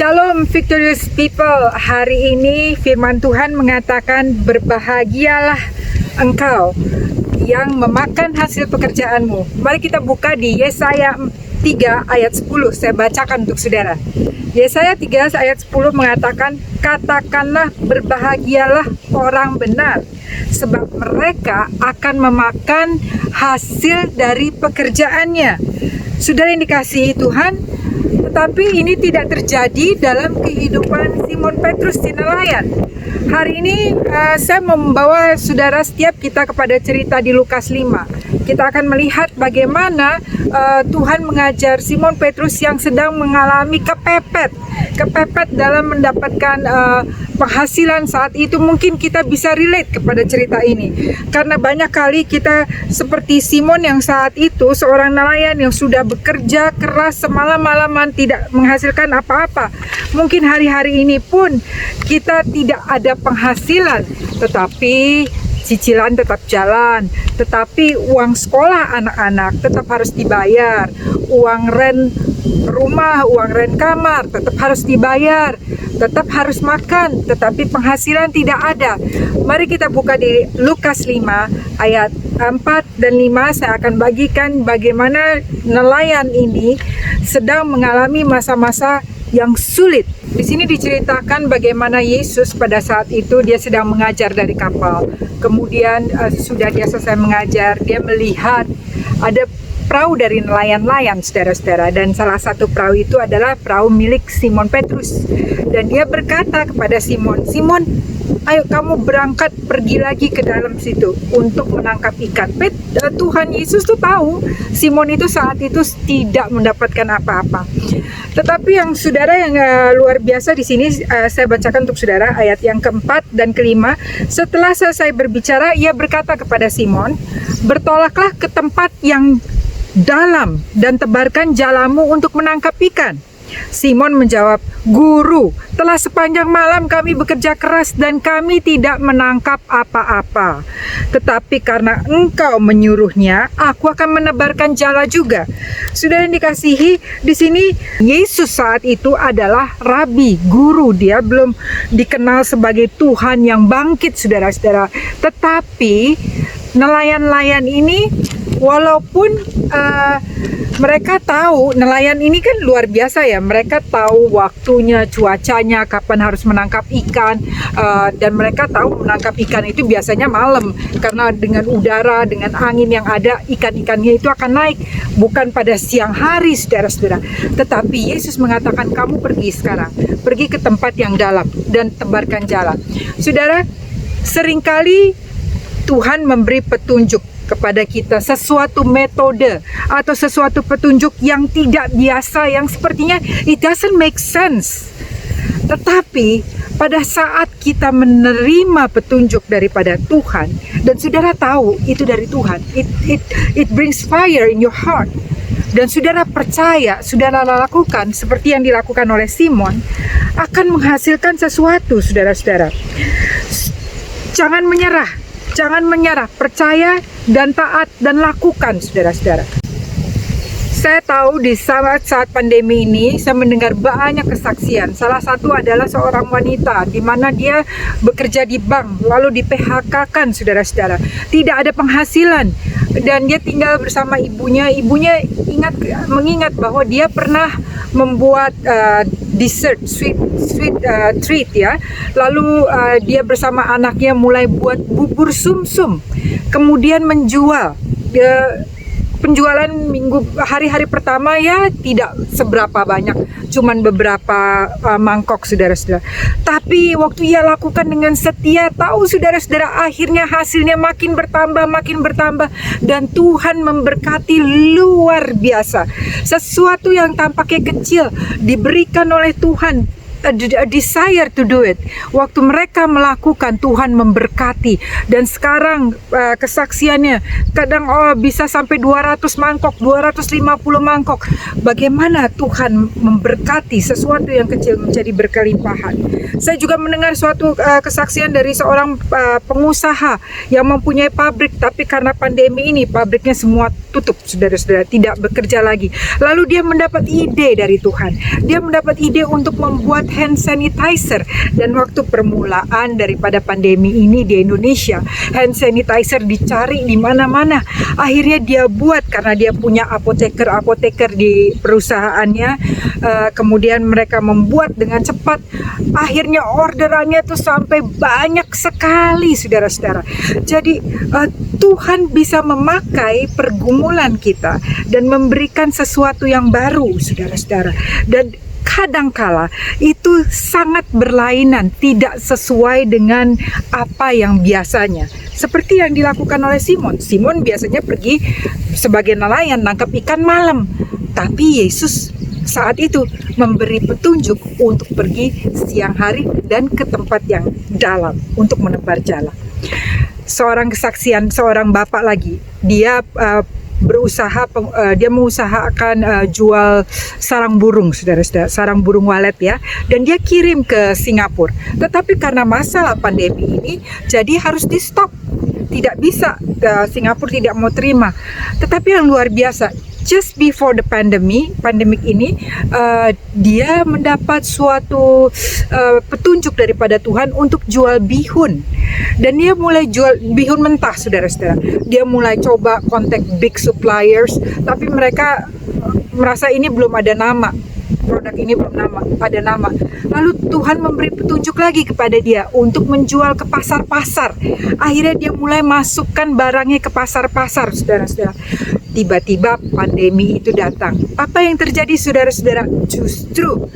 Shalom Victorious People. Hari ini firman Tuhan mengatakan berbahagialah engkau yang memakan hasil pekerjaanmu. Mari kita buka di Yesaya 3 ayat 10. Saya bacakan untuk saudara. Yesaya 3 ayat 10 mengatakan, katakanlah berbahagialah orang benar, sebab mereka akan memakan hasil dari pekerjaannya. Saudara yang dikasihi Tuhan, tetapi ini tidak terjadi dalam kehidupan Simon Petrus si nelayan. Hari ini saya membawa saudara setiap kita kepada cerita di Lukas 5. Kita akan melihat bagaimana Tuhan mengajar Simon Petrus yang sedang mengalami kepepet dalam mendapatkan penghasilan saat itu. Mungkin kita bisa relate kepada cerita ini, karena banyak kali kita seperti Simon yang saat itu seorang nelayan yang sudah bekerja keras semalam-malaman tidak menghasilkan apa-apa. Mungkin hari-hari ini pun kita tidak ada penghasilan, tetapi cicilan tetap jalan, tetapi uang sekolah anak-anak tetap harus dibayar, uang rent rumah, uang rent kamar tetap harus dibayar, tetap harus makan, tetapi penghasilan tidak ada. Mari kita buka di Lukas 5 ayat 4 dan 5. Saya akan bagikan bagaimana nelayan ini sedang mengalami masa-masa yang sulit. Di sini diceritakan bagaimana Yesus pada saat itu dia sedang mengajar dari kapal. Kemudian sudah dia selesai mengajar, dia melihat ada perahu dari nelayan-nelayan, saudara-saudara, dan salah satu perahu itu adalah perahu milik Simon Petrus. Dan dia berkata kepada Simon, "Simon, ayo kamu berangkat pergi lagi ke dalam situ untuk menangkap ikan." Tuhan Yesus tuh tahu Simon itu saat itu tidak mendapatkan apa-apa. Tetapi yang saudara yang luar biasa di sini, saya bacakan untuk saudara ayat yang keempat dan kelima. Setelah selesai berbicara, ia berkata kepada Simon, "Bertolaklah ke tempat yang dalam dan tebarkan jalamu untuk menangkap ikan." Simon menjawab, "Guru, telah sepanjang malam kami bekerja keras dan kami tidak menangkap apa-apa. Tetapi karena engkau menyuruhnya, aku akan menebarkan jala juga." Sudah yang dikasihi, di sini Yesus saat itu adalah rabi, guru. Dia belum dikenal sebagai Tuhan yang bangkit, saudara-saudara. Tetapi nelayan-nelayan ini, walaupun mereka tahu, nelayan ini kan luar biasa ya, mereka tahu waktunya, cuacanya, kapan harus menangkap ikan, dan mereka tahu menangkap ikan itu biasanya malam, karena dengan udara, dengan angin yang ada, ikan-ikannya itu akan naik, bukan pada siang hari, saudara-saudara. Tetapi Yesus mengatakan, kamu pergi sekarang, pergi ke tempat yang dalam dan tebarkan jala. Saudara, seringkali Tuhan memberi petunjuk kepada kita, sesuatu metode atau sesuatu petunjuk yang tidak biasa, yang sepertinya it doesn't make sense. Tetapi pada saat kita menerima petunjuk daripada Tuhan, dan saudara tahu itu dari Tuhan, it brings fire in your heart, dan saudara percaya, saudara lakukan seperti yang dilakukan oleh Simon, akan menghasilkan sesuatu, saudara-saudara. Jangan menyerah, percaya dan taat dan lakukan, saudara-saudara. Saya tahu di saat pandemi ini saya mendengar banyak kesaksian. Salah satu adalah seorang wanita di mana dia bekerja di bank lalu di PHK-kan, saudara-saudara. Tidak ada penghasilan dan dia tinggal bersama ibunya. Ibunya mengingat bahwa dia pernah membuat dessert, sweet treat ya. Lalu dia bersama anaknya mulai buat bubur sumsum, kemudian menjual. Penjualan hari-hari pertama ya tidak seberapa banyak, cuman beberapa mangkok, saudara-saudara. Tapi waktu ia lakukan dengan setia, tahu saudara-saudara, akhirnya hasilnya makin bertambah, dan Tuhan memberkati luar biasa. Sesuatu yang tampaknya kecil diberikan oleh Tuhan a desire to do it. Waktu mereka melakukan, Tuhan memberkati. Dan sekarang kesaksiannya kadang bisa sampai 200 mangkok, 250 mangkok. Bagaimana Tuhan memberkati sesuatu yang kecil menjadi berkelimpahan. Saya juga mendengar suatu kesaksian dari seorang pengusaha yang mempunyai pabrik, tapi karena pandemi ini pabriknya semua tutup, saudara-saudara, tidak bekerja lagi. Lalu dia mendapat ide dari Tuhan. Dia mendapat ide untuk membuat hand sanitizer. Dan waktu permulaan daripada pandemi ini di Indonesia, hand sanitizer dicari di mana-mana. Akhirnya dia buat karena dia punya apoteker di perusahaannya. Kemudian mereka membuat dengan cepat. Akhirnya orderannya tuh sampai banyak sekali, saudara-saudara. Jadi Tuhan bisa memakai pergumulan kita dan memberikan sesuatu yang baru, saudara-saudara. Dan kadangkala itu sangat berlainan, tidak sesuai dengan apa yang biasanya. Seperti yang dilakukan oleh Simon. Simon biasanya pergi sebagai nelayan, nangkap ikan malam. Tapi Yesus saat itu memberi petunjuk untuk pergi siang hari dan ke tempat yang dalam untuk menebar jala. Seorang kesaksian, seorang bapak lagi, dia dia mengusahakan jual sarang burung, saudara-saudara, sarang burung walet ya, dan dia kirim ke Singapura. Tetapi karena masalah pandemi ini, jadi harus di stop, tidak bisa, Singapura tidak mau terima. Tetapi yang luar biasa, just before the pandemic ini, dia mendapat suatu petunjuk daripada Tuhan untuk jual bihun. Dan dia mulai jual bihun mentah, saudara-saudara. Dia mulai coba kontak big suppliers, tapi mereka merasa ini belum ada nama. Produk ini belum ada nama. Lalu Tuhan memberi petunjuk lagi kepada dia untuk menjual ke pasar-pasar. Akhirnya dia mulai masukkan barangnya ke pasar-pasar, saudara-saudara. Tiba-tiba pandemi itu datang. Apa yang terjadi, saudara-saudara? Justru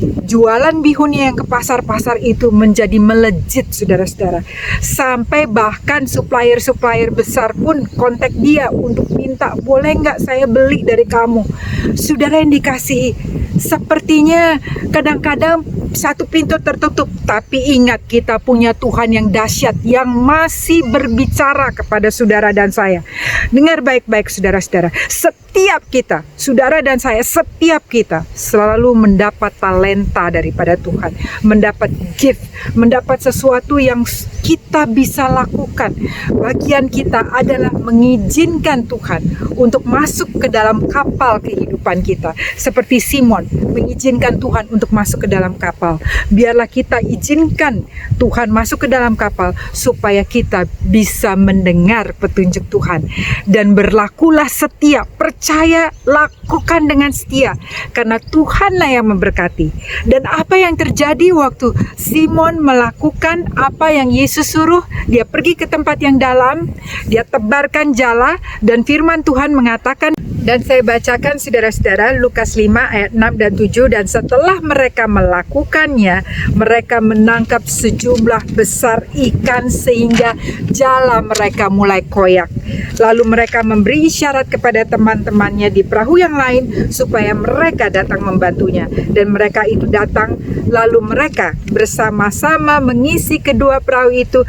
jualan bihunnya yang ke pasar-pasar itu menjadi melejit, saudara-saudara. Sampai bahkan supplier-supplier besar pun kontak dia untuk minta, boleh nggak saya beli dari kamu? Saudara yang dikasihi, sepertinya kadang-kadang satu pintu tertutup, tapi ingat kita punya Tuhan yang dahsyat yang masih berbicara kepada saudara dan saya. Dengar baik-baik, saudara-saudara. Setiap kita, saudara dan saya, setiap kita selalu mendapat talenta daripada Tuhan, mendapat gift, mendapat sesuatu yang kita bisa lakukan. Bagian kita adalah mengizinkan Tuhan untuk masuk ke dalam kapal kehidupan kita. Seperti Simon mengizinkan Tuhan untuk masuk ke dalam kapal. Biarlah kita izinkan Tuhan masuk ke dalam kapal supaya kita bisa mendengar petunjuk Tuhan. Dan berlakulah setia, percaya, lakukan dengan setia, karena Tuhanlah yang memberkati. Dan apa yang terjadi waktu Simon melakukan apa yang Yesus suruh? Dia pergi ke tempat yang dalam, dia tebarkan jala, dan firman Tuhan mengatakan, dan saya bacakan, saudara-saudara, Lukas 5 ayat 6 dan 7. Dan setelah mereka melakukannya, mereka menangkap sejumlah besar ikan sehingga jala mereka mulai koyak. Lalu mereka memberi isyarat kepada teman-temannya di perahu yang lain supaya mereka datang membantunya. Dan mereka itu datang, lalu mereka bersama-sama mengisi kedua perahu itu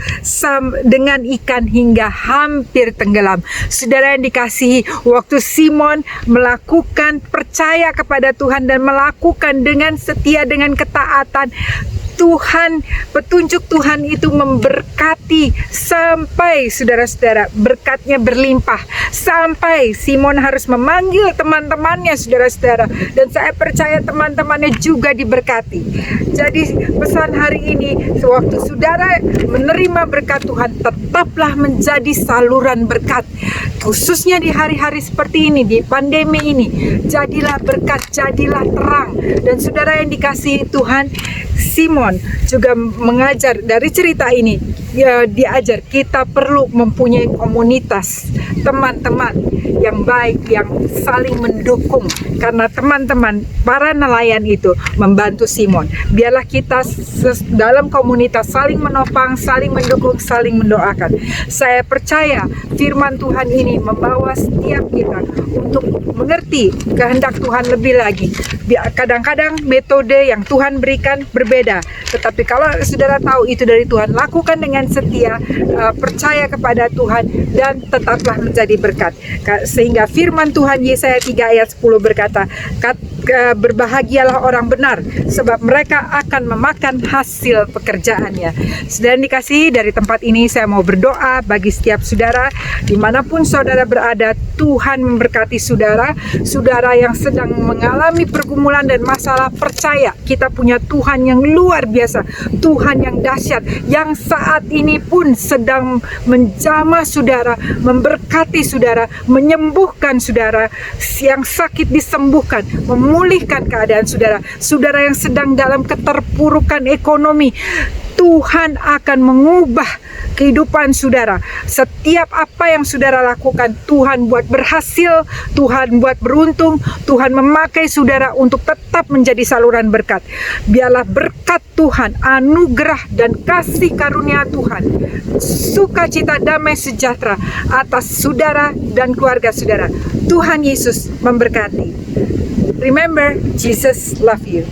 dengan ikan hingga hampir tenggelam. Saudara yang dikasihi, waktu Simon melakukan, percaya kepada Tuhan dan melakukan dengan setia, dengan ketaatan, Tuhan, petunjuk Tuhan itu memberkati sampai, saudara-saudara, berkatnya berlimpah. Sampai Simon harus memanggil teman-temannya, saudara-saudara. Dan saya percaya teman-temannya juga diberkati. Jadi pesan hari ini, sewaktu saudara menerima berkat Tuhan, tetaplah menjadi saluran berkat. Khususnya di hari-hari seperti ini, di pandemi ini, jadilah berkat, jadilah terang. Dan saudara yang dikasihi Tuhan, Simon juga mengajar dari cerita ini, ya, diajar kita perlu mempunyai komunitas teman-teman yang baik, yang saling mendukung, karena teman-teman para nelayan itu membantu Simon. Biarlah kita dalam komunitas saling menopang, saling mendukung, saling mendoakan. Saya percaya firman Tuhan ini membawa setiap kita untuk mengerti kehendak Tuhan lebih lagi. Kadang-kadang metode yang Tuhan berikan berbeda, tetapi kalau saudara tahu itu dari Tuhan, lakukan dengan setia, percaya kepada Tuhan, dan tetaplah menjadi berkat. Sehingga firman Tuhan Yesaya 3 ayat 10 berkata, berbahagialah orang benar, sebab mereka akan memakan hasil pekerjaannya. Saudara dikasihi, dari tempat ini saya mau berdoa bagi setiap saudara, dimanapun saudara berada. Tuhan memberkati saudara. Saudara yang sedang mengalami pergumulan dan masalah, percaya kita punya Tuhan yang luar biasa, Tuhan yang dahsyat, yang saat ini pun sedang menjamah saudara, memberkati saudara, menyembuhkan saudara, yang sakit disembuhkan, memulihkan keadaan saudara. Saudara yang sedang dalam keterpurukan ekonomi, Tuhan akan mengubah kehidupan saudara. Setiap apa yang saudara lakukan, Tuhan buat berhasil, Tuhan buat beruntung, Tuhan memakai saudara untuk tetap menjadi saluran berkat. Biarlah berkat Tuhan, anugerah dan kasih karunia Tuhan, sukacita, damai, sejahtera atas saudara dan keluarga saudara. Tuhan Yesus memberkati. Remember, Jesus love you.